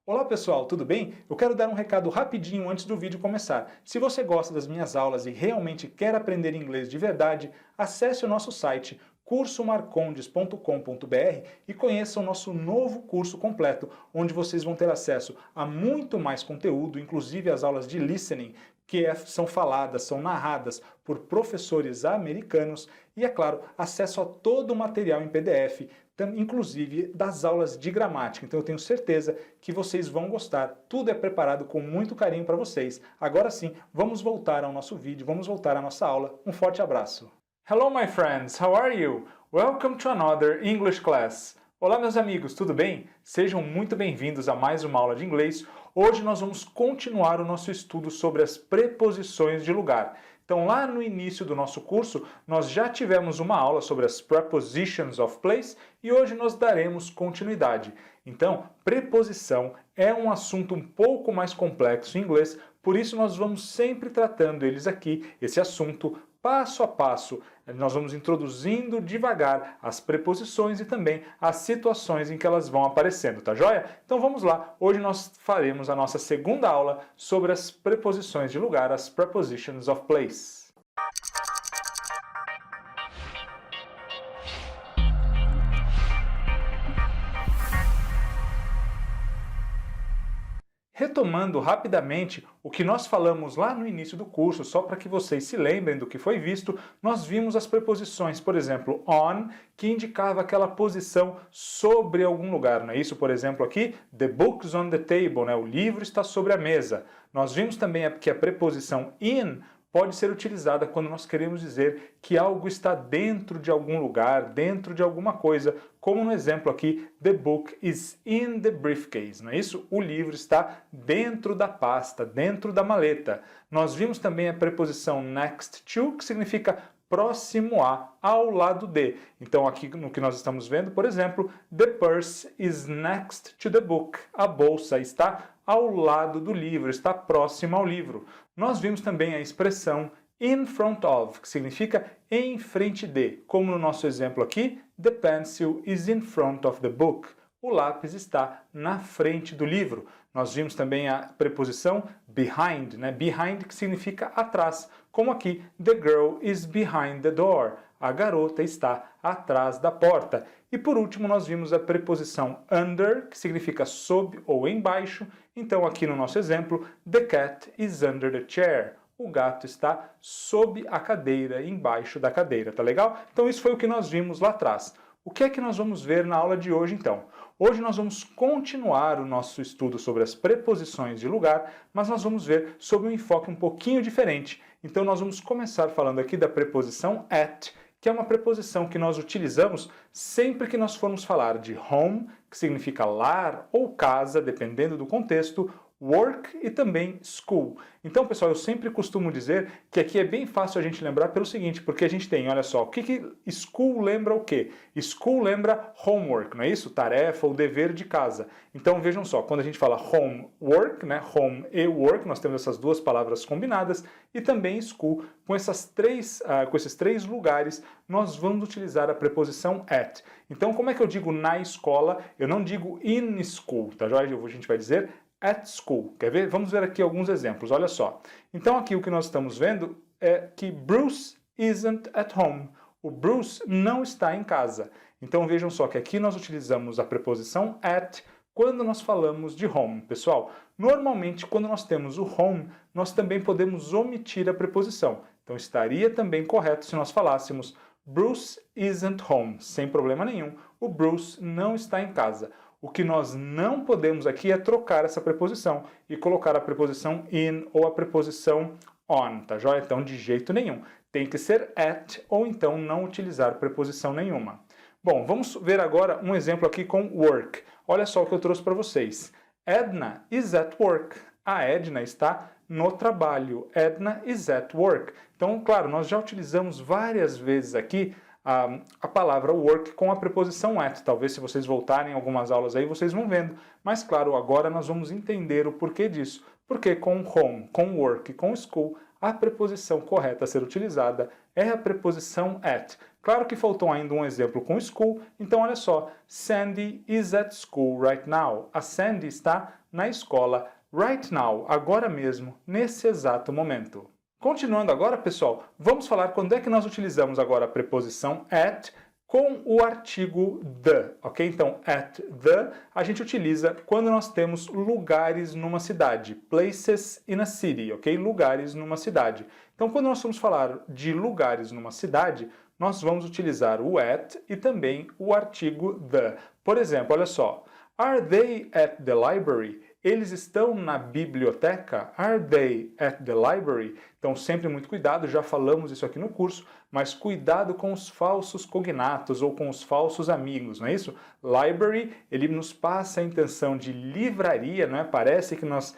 Olá pessoal, tudo bem? Eu quero dar um recado rapidinho antes do vídeo começar. Se você gosta das minhas aulas e realmente quer aprender inglês de verdade, acesse o nosso site cursomarcondes.com.br e conheça o nosso novo curso completo, onde vocês vão ter acesso a muito mais conteúdo, inclusive as aulas de listening, são faladas, são narradas por professores americanos e, é claro, acesso a todo o material em PDF, inclusive das aulas de gramática. Então eu tenho certeza que vocês vão gostar. Tudo é preparado com muito carinho para vocês. Agora sim, vamos voltar ao nosso vídeo, vamos voltar à nossa aula. Um forte abraço. Hello my friends, how are you? Welcome to another English class. Olá meus amigos, tudo bem? Sejam muito bem-vindos a mais uma aula de inglês. Hoje nós vamos continuar o nosso estudo sobre as preposições de lugar. Então, lá no início do nosso curso, nós já tivemos uma aula sobre as prepositions of place e hoje nós daremos continuidade. Então, preposição é um assunto um pouco mais complexo em inglês, por isso nós vamos sempre tratando eles aqui, esse assunto, passo a passo. Nós vamos introduzindo devagar as preposições e também as situações em que elas vão aparecendo, tá joia? Então vamos lá, hoje nós faremos a nossa segunda aula sobre as preposições de lugar, as prepositions of place. Retomando rapidamente o que nós falamos lá no início do curso, só para que vocês se lembrem do que foi visto, nós vimos as preposições, por exemplo, on, que indicava aquela posição sobre algum lugar, não é isso? Por exemplo, aqui, the book's on the table, né? O livro está sobre a mesa. Nós vimos também que a preposição in pode ser utilizada quando nós queremos dizer que algo está dentro de algum lugar, dentro de alguma coisa, como no exemplo aqui, the book is in the briefcase, não é isso? O livro está dentro da pasta, dentro da maleta. Nós vimos também a preposição next to, que significa próximo a, ao lado de. Então aqui no que nós estamos vendo, por exemplo, the purse is next to the book. A bolsa está ao lado do livro, está próxima ao livro. Nós vimos também a expressão in front of, que significa em frente de. Como no nosso exemplo aqui, the pencil is in front of the book. O lápis está na frente do livro. Nós vimos também a preposição behind, né? Behind, que significa atrás. Como aqui, the girl is behind the door. A garota está atrás da porta. E por último, nós vimos a preposição under, que significa sob ou embaixo. Então, aqui no nosso exemplo, the cat is under the chair. O gato está sob a cadeira, embaixo da cadeira, tá legal? Então, isso foi o que nós vimos lá atrás. O que é que nós vamos ver na aula de hoje, então? Hoje nós vamos continuar o nosso estudo sobre as preposições de lugar, mas nós vamos ver sob um enfoque um pouquinho diferente. Então, nós vamos começar falando aqui da preposição at, que é uma preposição que nós utilizamos sempre que nós formos falar de home, que significa lar ou casa, dependendo do contexto, work e também school. Então, pessoal, eu sempre costumo dizer que aqui é bem fácil a gente lembrar pelo seguinte, porque a gente tem, olha só, o que school lembra o quê? School lembra homework, não é isso? Tarefa ou dever de casa. Então, vejam só, quando a gente fala homework, né, home e work, nós temos essas duas palavras combinadas, e também school, com esses três lugares, nós vamos utilizar a preposição at. Então, como é que eu digo na escola? Eu não digo in school, tá? A gente vai dizer at school. Quer ver? Vamos ver aqui alguns exemplos, olha só. Então aqui o que nós estamos vendo é que Bruce isn't at home. O Bruce não está em casa. Então vejam só que aqui nós utilizamos a preposição at quando nós falamos de home. Pessoal, normalmente quando nós temos o home, nós também podemos omitir a preposição. Então estaria também correto se nós falássemos Bruce isn't home, sem problema nenhum. O Bruce não está em casa. O que nós não podemos aqui é trocar essa preposição e colocar a preposição in ou a preposição on, tá joia? Então, de jeito nenhum. Tem que ser at ou então não utilizar preposição nenhuma. Bom, vamos ver agora um exemplo aqui com work. Olha só o que eu trouxe para vocês. Edna is at work. A Edna está no trabalho. Edna is at work. Então, claro, nós já utilizamos várias vezes aqui a palavra work com a preposição at. Talvez se vocês voltarem algumas aulas aí, vocês vão vendo. Mas claro, agora nós vamos entender o porquê disso. Porque com home, com work, com school, a preposição correta a ser utilizada é a preposição at. Claro que faltou ainda um exemplo com school, então olha só. Sandy is at school right now. A Sandy está na escola right now, agora mesmo, nesse exato momento. Continuando agora, pessoal, vamos falar quando é que nós utilizamos agora a preposição at com o artigo the, ok? Então, at the a gente utiliza quando nós temos lugares numa cidade, places in a city, ok? Lugares numa cidade. Então, quando nós vamos falar de lugares numa cidade, nós vamos utilizar o at e também o artigo the. Por exemplo, olha só, are they at the library? Eles estão na biblioteca? Are they at the library? Então, sempre muito cuidado, já falamos isso aqui no curso, mas cuidado com os falsos cognatos ou com os falsos amigos, não é isso? Library, ele nos passa a intenção de livraria, não é? Parece que nós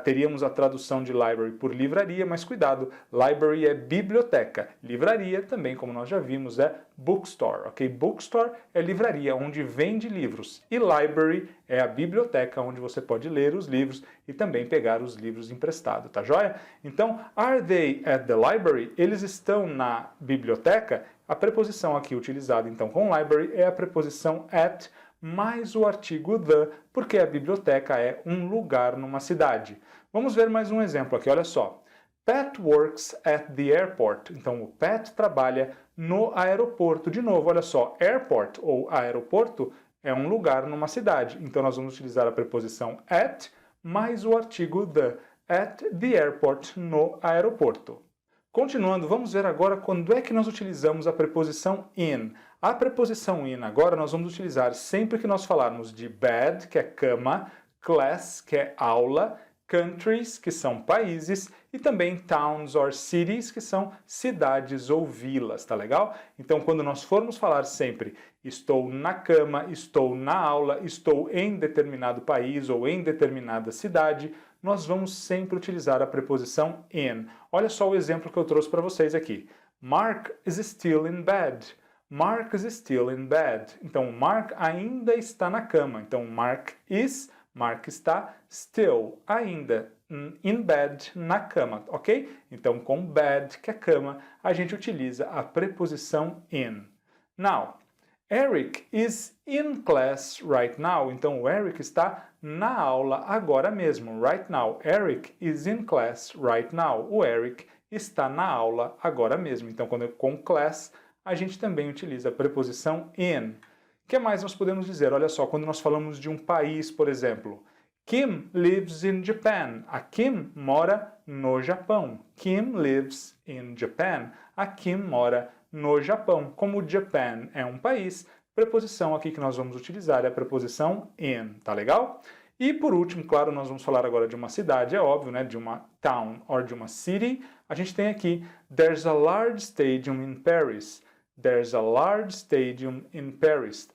teríamos a tradução de library por livraria, mas cuidado, library é biblioteca, livraria também, como nós já vimos, é bookstore, ok? Bookstore é livraria, onde vende livros, e library é a biblioteca, onde você pode ler os livros e também pegar os livros emprestados, tá joia? Então, are they at the library? Eles estão na biblioteca? A preposição aqui utilizada então com library é a preposição at, mais o artigo the, porque a biblioteca é um lugar numa cidade. Vamos ver mais um exemplo aqui, olha só. Pat works at the airport. Então, o Pat trabalha no aeroporto. De novo, olha só, airport ou aeroporto é um lugar numa cidade. Então, nós vamos utilizar a preposição at mais o artigo the. At the airport, no aeroporto. Continuando, vamos ver agora quando é que nós utilizamos a preposição in. A preposição in agora nós vamos utilizar sempre que nós falarmos de bed, que é cama, class, que é aula, countries, que são países, e também towns or cities, que são cidades ou vilas, tá legal? Então, quando nós formos falar sempre estou na cama, estou na aula, estou em determinado país ou em determinada cidade, nós vamos sempre utilizar a preposição in. Olha só o exemplo que eu trouxe para vocês aqui. Mark is still in bed. Mark is still in bed. Então, Mark ainda está na cama. Então, Mark está, still, ainda, in bed, na cama, ok? Então, com bed, que é cama, a gente utiliza a preposição in. Now, Eric is in class right now. Então, o Eric está na aula agora mesmo, right now. Eric is in class right now. O Eric está na aula agora mesmo. Então, quando é com class, a gente também utiliza a preposição in. O que mais nós podemos dizer? Olha só, quando nós falamos de um país, por exemplo, Kim lives in Japan. A Kim mora no Japão. Kim lives in Japan. A Kim mora no Japão. Como o Japan é um país, a preposição aqui que nós vamos utilizar é a preposição in, tá legal? E por último, claro, nós vamos falar agora de uma cidade, é óbvio, né, de uma town ou de uma city. A gente tem aqui, there's a large stadium in Paris. There's a large stadium in Paris.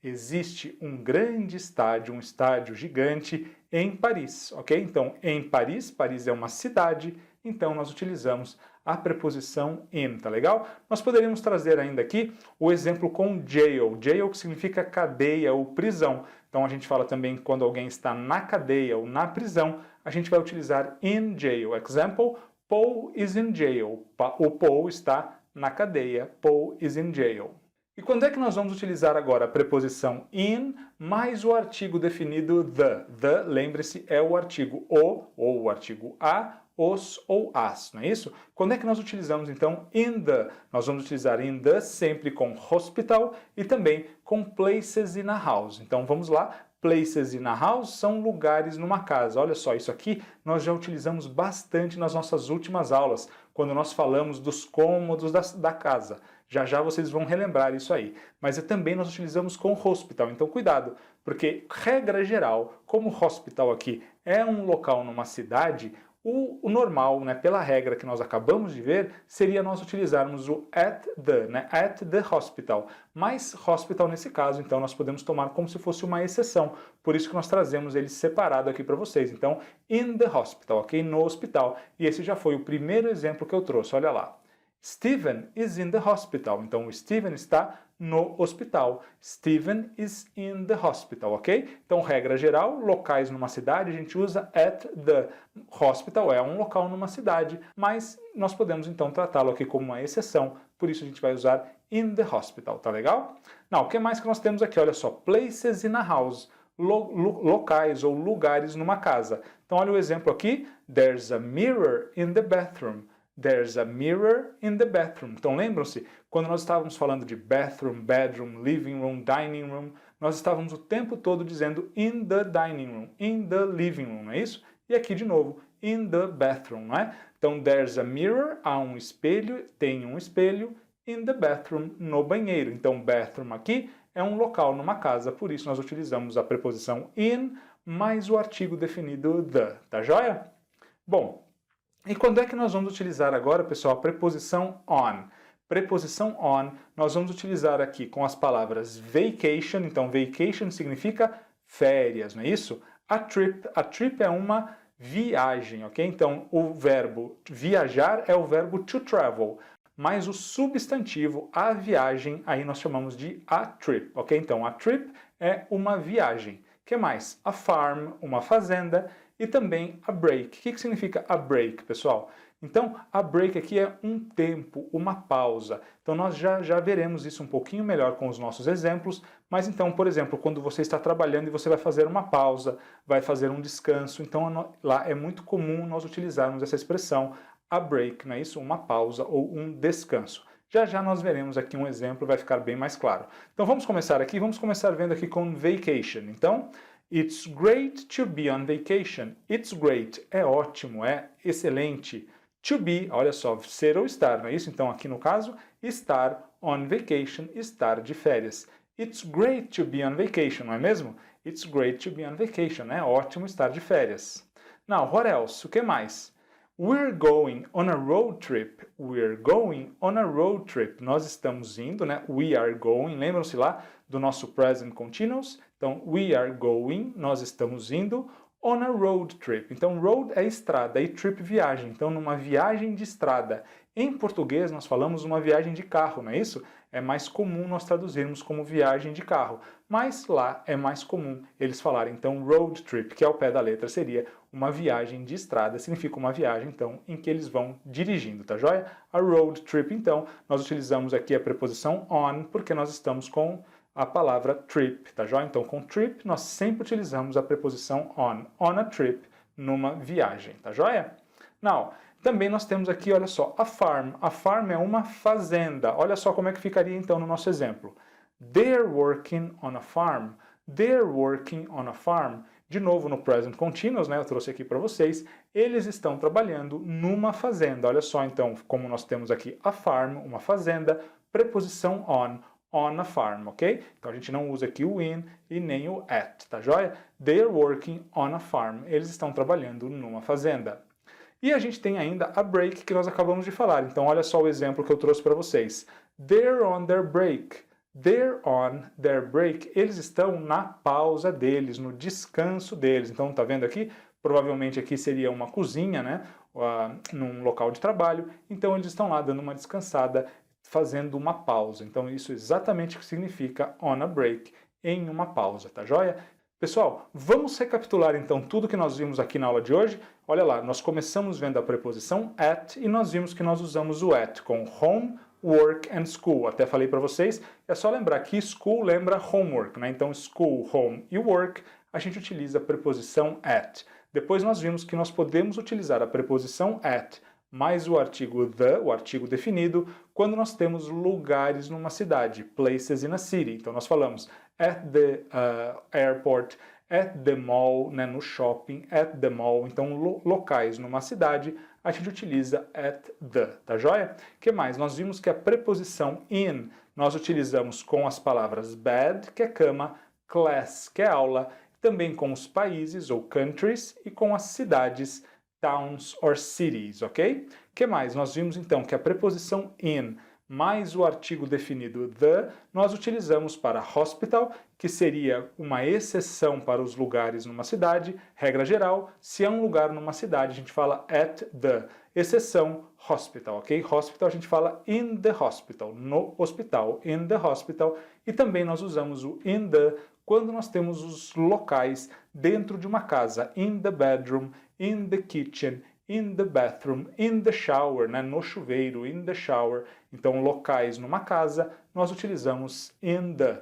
Existe um grande estádio, um estádio gigante em Paris, ok? Então, em Paris, Paris é uma cidade, então nós utilizamos a preposição in, tá legal? Nós poderíamos trazer ainda aqui o exemplo com jail. Jail que significa cadeia ou prisão. Então, a gente fala também quando alguém está na cadeia ou na prisão, a gente vai utilizar in jail. Example, Paul is in jail. O Paul está na cadeia. Paul is in jail. E quando é que nós vamos utilizar agora a preposição in mais o artigo definido the? The, lembre-se, é o artigo o ou o artigo a, os ou as, não é isso? Quando é que nós utilizamos então in the? Nós vamos utilizar in the sempre com hospital e também com places in a house. Então vamos lá. Places in a house são lugares numa casa. Olha só, isso aqui nós já utilizamos bastante nas nossas últimas aulas, quando nós falamos dos cômodos da casa. Já já vocês vão relembrar isso aí. Mas também nós utilizamos com hospital, então cuidado, porque regra geral, como hospital aqui é um local numa cidade, o normal, né, pela regra que nós acabamos de ver, seria nós utilizarmos o at the, né, at the hospital. Mas hospital nesse caso, então, nós podemos tomar como se fosse uma exceção. Por isso que nós trazemos ele separado aqui para vocês. Então, in the hospital, ok? No hospital. E esse já foi o primeiro exemplo que eu trouxe, olha lá. Stephen is in the hospital. Então, o Stephen está no hospital. Stephen is in the hospital, ok? Então, regra geral, locais numa cidade, a gente usa at the. Hospital é um local numa cidade, mas nós podemos, então, tratá-lo aqui como uma exceção. Por isso, a gente vai usar in the hospital, tá legal? Não, o que mais que nós temos aqui? Olha só, places in a house. locais ou lugares numa casa. Então olha o exemplo aqui, there's a mirror in the bathroom. There's a mirror in the bathroom. Então lembram-se, quando nós estávamos falando de bathroom, bedroom, living room, dining room, nós estávamos o tempo todo dizendo in the dining room, in the living room, não é isso? E aqui de novo, in the bathroom, não é? Então there's a mirror, há um espelho, tem um espelho, in the bathroom, no banheiro. Então bathroom aqui é um local numa casa, por isso nós utilizamos a preposição in mais o artigo definido the, tá joia? Bom, e quando é que nós vamos utilizar agora, pessoal, a preposição on? Preposição on, nós vamos utilizar aqui com as palavras vacation, então vacation significa férias, não é isso? A trip é uma viagem, ok? Então o verbo viajar é o verbo to travel, mas o substantivo, a viagem, aí nós chamamos de a trip, ok? Então a trip é uma viagem. O que mais? A farm, uma fazenda, e também a break. O que significa a break, pessoal? Então, a break aqui é um tempo, uma pausa. Então, nós já veremos isso um pouquinho melhor com os nossos exemplos. Mas então, por exemplo, quando você está trabalhando e você vai fazer uma pausa, vai fazer um descanso, então lá é muito comum nós utilizarmos essa expressão, a break, não é isso? Uma pausa ou um descanso. Já nós veremos aqui um exemplo, vai ficar bem mais claro. Então, vamos começar aqui, vamos começar vendo aqui com vacation. Então, it's great to be on vacation. It's great é ótimo, é excelente. To be, olha só, ser ou estar, não é isso? Então, aqui no caso, estar on vacation, estar de férias. It's great to be on vacation, não é mesmo? It's great to be on vacation, é ótimo estar de férias. Now, what else? O que mais? We're going on a road trip. We're going on a road trip. Nós estamos indo, né? We are going. Lembram-se lá do nosso present continuous? Então, we are going, nós estamos indo on a road trip. Então, road é estrada e trip viagem. Então, numa viagem de estrada. Em português, nós falamos uma viagem de carro, não é isso? É mais comum nós traduzirmos como viagem de carro. Mas lá é mais comum eles falarem, então, road trip, que ao pé da letra seria uma viagem de estrada. Significa uma viagem, então, em que eles vão dirigindo, tá joia? A road trip, então, nós utilizamos aqui a preposição on, porque nós estamos com a palavra trip, tá joia? Então, com trip, nós sempre utilizamos a preposição on a trip, numa viagem, tá joia? Now, também nós temos aqui, olha só, a farm. A farm é uma fazenda. Olha só como é que ficaria então no nosso exemplo. They're working on a farm. They're working on a farm. De novo no present continuous, né? Eu trouxe aqui para vocês. Eles estão trabalhando numa fazenda. Olha só então como nós temos aqui a farm, uma fazenda, preposição on a farm, ok? Então a gente não usa aqui o in e nem o at, tá joia? They're working on a farm. Eles estão trabalhando numa fazenda. E a gente tem ainda a break que nós acabamos de falar. Então olha só o exemplo que eu trouxe para vocês. They're on their break. They're on their break. Eles estão na pausa deles, no descanso deles. Então tá vendo aqui? Provavelmente aqui seria uma cozinha, né? Num local de trabalho. Então eles estão lá dando uma descansada, fazendo uma pausa. Então isso é exatamente o que significa on a break, em uma pausa, tá joia? Pessoal, vamos recapitular então tudo que nós vimos aqui na aula de hoje. Olha lá, nós começamos vendo a preposição at e nós vimos que nós usamos o at com home, work and school. Até falei para vocês, é só lembrar que school lembra homework, né? Então school, home e work, a gente utiliza a preposição at. Depois nós vimos que nós podemos utilizar a preposição at mais o artigo the, o artigo definido, quando nós temos lugares numa cidade, places in a city. Então nós falamos at the airport, at the mall, né, no shopping, at the mall. Então locais numa cidade, a gente utiliza at the, tá joia? O que mais? Nós vimos que a preposição in nós utilizamos com as palavras bed, que é cama, class, que é aula, também com os países ou countries e com as cidades, towns or cities, ok? O que mais? Nós vimos então que a preposição in mais o artigo definido the, nós utilizamos para hospital, que seria uma exceção para os lugares numa cidade, regra geral, se é um lugar numa cidade, a gente fala at the, exceção hospital, ok? Hospital a gente fala in the hospital, no hospital, in the hospital, e também nós usamos o in the quando nós temos os locais dentro de uma casa, in the bedroom, in the kitchen, in the bathroom, in the shower, né? No chuveiro, in the shower. Então, locais numa casa, nós utilizamos in the.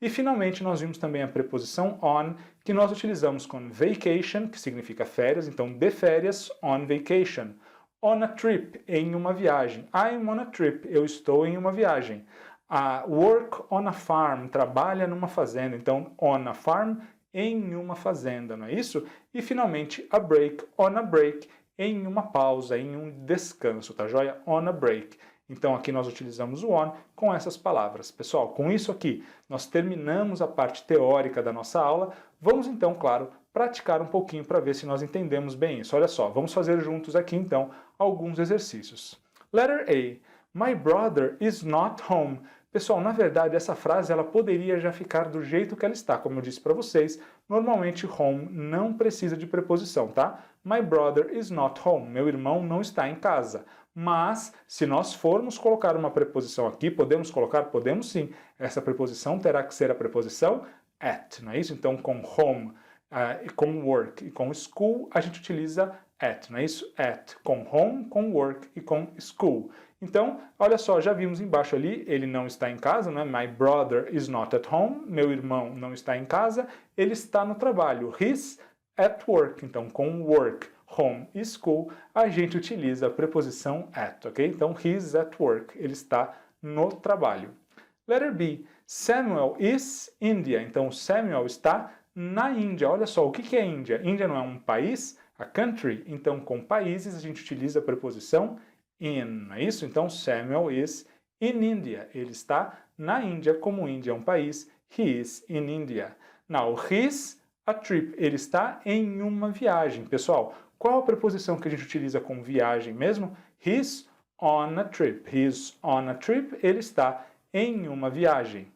E finalmente nós vimos também a preposição on, que nós utilizamos com vacation, que significa férias, então de férias, on vacation. On a trip, em uma viagem. I'm on a trip, eu estou em uma viagem. Work on a farm, trabalha numa fazenda, então on a farm, em uma fazenda, não é isso? E finalmente a break, on a break, em uma pausa, em um descanso, tá joia? On a break. Então aqui nós utilizamos o on com essas palavras. Pessoal, com isso aqui nós terminamos a parte teórica da nossa aula. Vamos então, claro, praticar um pouquinho para ver se nós entendemos bem isso. Olha só, vamos fazer juntos aqui então alguns exercícios. Letter A. My brother is not home. Pessoal, na verdade essa frase ela poderia já ficar do jeito que ela está, como eu disse para vocês. Normalmente home não precisa de preposição, tá? My brother is not home. Meu irmão não está em casa. Mas, se nós formos colocar uma preposição aqui, podemos colocar? Podemos sim. Essa preposição terá que ser a preposição at, não é isso? Então, com home, com work e com school, a gente utiliza at, não é isso? At, com home, com work e com school. Então, olha só, já vimos embaixo ali, ele não está em casa, né? My brother is not at home. Meu irmão não está em casa, ele está no trabalho. He's at work. Então, com work, home e school, a gente utiliza a preposição at, ok? Então, he's at work. Ele está no trabalho. Letter B. Samuel is India. Então, Samuel está na Índia. Olha só, o que é Índia? Índia não é um país? A country. Então, com países, a gente utiliza a preposição in, não é isso? Então, Samuel is in India. Ele está na Índia. Como Índia é um país, he is in India. Now, he's a trip. Ele está em uma viagem. Pessoal, qual a preposição que a gente utiliza com viagem mesmo? He's on a trip. He's on a trip. Ele está em uma viagem.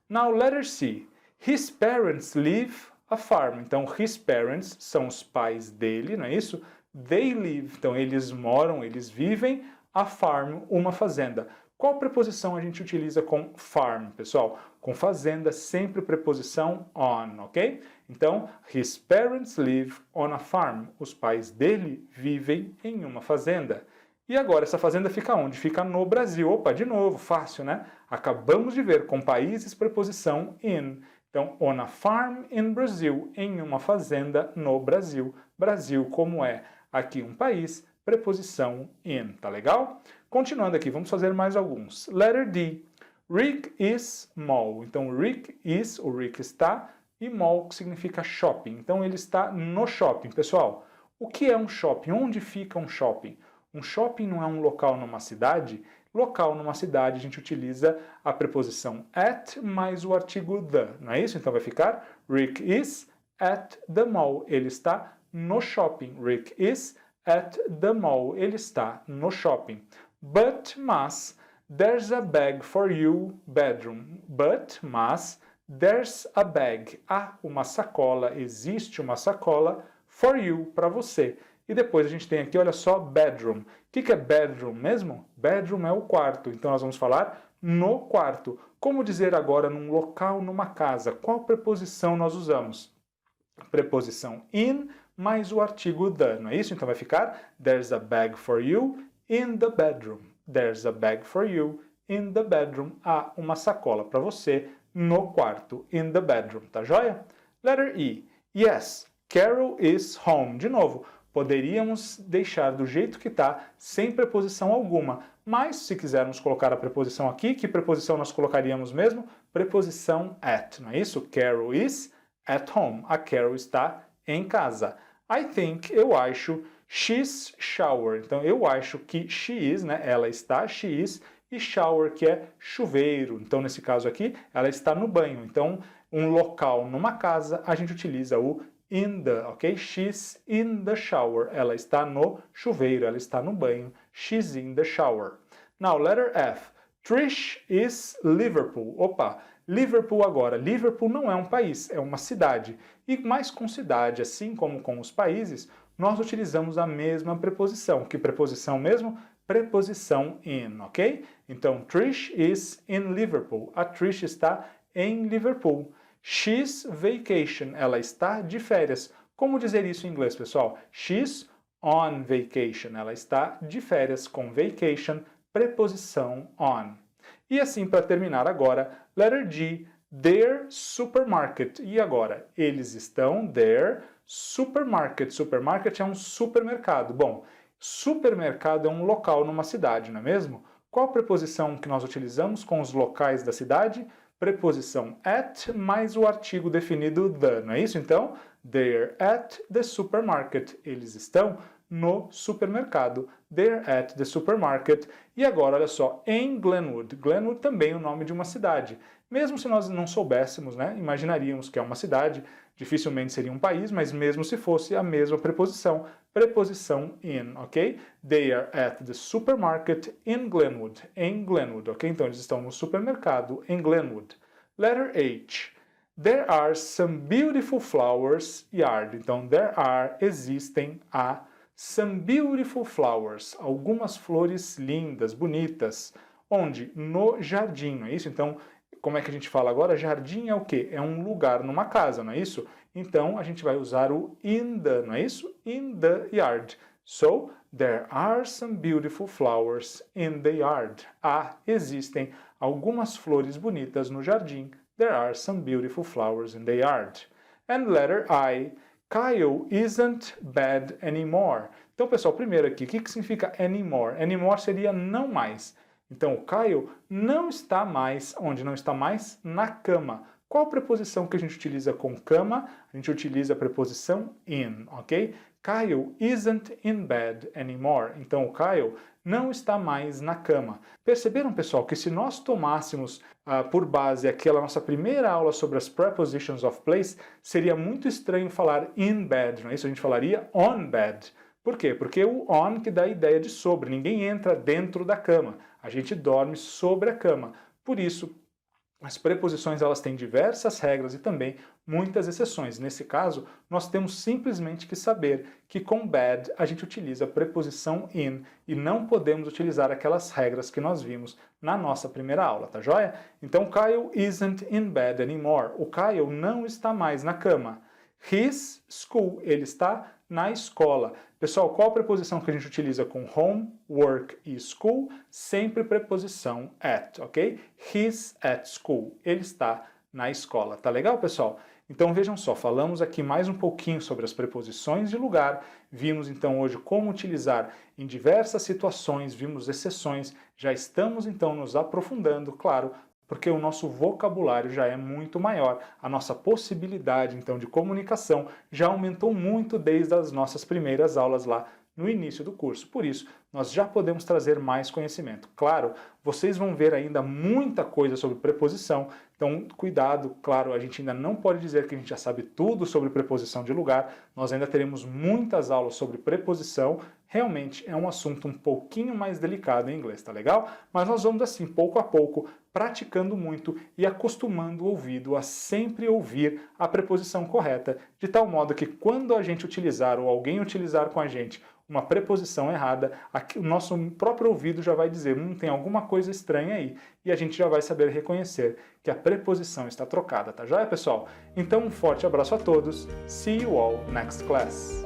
Now, letter C. His parents live a farm. Então, his parents são os pais dele, não é isso? They live. Então, eles moram, eles vivem a farm, uma fazenda. Qual preposição a gente utiliza com farm, pessoal? Com fazenda, sempre preposição on, ok? Então, his parents live on a farm. Os pais dele vivem em uma fazenda. E agora, essa fazenda fica onde? Fica no Brasil. Opa, de novo, fácil, né? Acabamos de ver com países, preposição in. Então, on a farm in Brazil, em uma fazenda no Brasil. Brasil, como é aqui um país, preposição in, tá legal? Continuando aqui, vamos fazer mais alguns. Letter D. Rick is mall. Então, Rick is, o Rick está, e mall, que significa shopping. Então, ele está no shopping. Pessoal, o que é um shopping? Onde fica um shopping? Um shopping não é um local numa cidade? Local numa cidade, a gente utiliza a preposição at mais o artigo the, não é isso? Então, vai ficar Rick is at the mall. Ele está no shopping. Rick is at the mall. Ele está no shopping. Mas, there's a bag for you bedroom. Mas, there's a bag. Há uma sacola, existe uma sacola for you, para você. E depois a gente tem aqui, olha só, bedroom. O que é bedroom mesmo? Bedroom é o quarto. Então nós vamos falar no quarto. Como dizer agora num local, numa casa? Qual preposição nós usamos? Preposição in mais o artigo the, não é isso? Então vai ficar there's a bag for you in the bedroom. There's a bag for you in the bedroom. Há uma sacola para você no quarto, in the bedroom, tá joia? Letter E. Yes, Carol is home. De novo, poderíamos deixar do jeito que está, sem preposição alguma. Mas, se quisermos colocar a preposição aqui, que preposição nós colocaríamos mesmo? Preposição at, não é isso? Carol is at home. A Carol está em casa. I think, eu acho, she's shower. Então, eu acho que she is, né? Ela está, she is, e shower, que é chuveiro. Então, nesse caso aqui, ela está no banho. Então, um local numa casa, a gente utiliza o in the, ok? She's in the shower. Ela está no chuveiro, ela está no banho. She's in the shower. Now, letter F. Trish is Liverpool. Opa, Liverpool agora. Liverpool não é um país, é uma cidade. E mais com cidade, assim como com os países, nós utilizamos a mesma preposição. Que preposição mesmo? Preposição in, ok? Então, Trish is in Liverpool. A Trish está em Liverpool. She's vacation. Ela está de férias. Como dizer isso em inglês, pessoal? She's on vacation. Ela está de férias com vacation, preposição on. E assim, para terminar agora, letter G. their supermarket. E agora? Eles estão their supermarket. Supermarket é um supermercado. Bom, supermercado é um local numa cidade, não é mesmo? Qual a preposição que nós utilizamos com os locais da cidade? Preposição at mais o artigo definido the, não é isso? Então, they're at the supermarket. Eles estão no supermercado. They're at the supermarket. E agora, olha só, em Glenwood. Glenwood também é o nome de uma cidade. Mesmo se nós não soubéssemos, né, imaginaríamos que é uma cidade, dificilmente seria um país, mas mesmo se fosse a mesma preposição, preposição in, ok? They are at the supermarket in Glenwood, em Glenwood, ok? Então eles estão no supermercado em Glenwood. Letter H. There are some beautiful flowers yard. Então, existem, some beautiful flowers, algumas flores lindas, bonitas. Onde? No jardim, não é isso? Então, como é que a gente fala agora? Jardim é o quê? É um lugar numa casa, não é isso? Então, a gente vai usar o in the, não é isso? In the yard. So, there are some beautiful flowers in the yard. Existem algumas flores bonitas no jardim. There are some beautiful flowers in the yard. And letter I. Kyle isn't bad anymore. Então, pessoal, primeiro aqui, o que significa anymore? Anymore seria não mais. Então, o Kyle não está mais, onde não está mais? Na cama. Qual preposição que a gente utiliza com cama? A gente utiliza a preposição in, ok? Kyle isn't in bed anymore. Então, o Kyle não está mais na cama. Perceberam, pessoal, que se nós tomássemos por base aquela nossa primeira aula sobre as prepositions of place, seria muito estranho falar in bed, não é isso? A gente falaria on bed. Por quê? Porque o on que dá a ideia de sobre. Ninguém entra dentro da cama. A gente dorme sobre a cama. Por isso, as preposições elas têm diversas regras e também muitas exceções. Nesse caso, nós temos simplesmente que saber que com bad a gente utiliza a preposição in e não podemos utilizar aquelas regras que nós vimos na nossa primeira aula, tá joia? Então, Kyle isn't in bed anymore. O Kyle não está mais na cama. His school, ele está na escola. Pessoal, qual a preposição que a gente utiliza com home, work e school? Sempre preposição at, ok? He's at school. Ele está na escola. Tá legal, pessoal? Então vejam só, falamos aqui mais um pouquinho sobre as preposições de lugar, vimos então hoje como utilizar em diversas situações, vimos exceções, já estamos então nos aprofundando, claro, porque o nosso vocabulário já é muito maior, a nossa possibilidade então de comunicação já aumentou muito desde as nossas primeiras aulas lá no início do curso. Por isso, nós já podemos trazer mais conhecimento. Claro, vocês vão ver ainda muita coisa sobre preposição, então cuidado, claro, a gente ainda não pode dizer que a gente já sabe tudo sobre preposição de lugar, nós ainda teremos muitas aulas sobre preposição, realmente é um assunto um pouquinho mais delicado em inglês, tá legal? Mas nós vamos assim, pouco a pouco, praticando muito e acostumando o ouvido a sempre ouvir a preposição correta, de tal modo que quando a gente utilizar ou alguém utilizar com a gente uma preposição errada, aqui, o nosso próprio ouvido já vai dizer, tem alguma coisa estranha aí, e a gente já vai saber reconhecer que a preposição está trocada, tá joia, pessoal? Então um forte abraço a todos, see you all next class!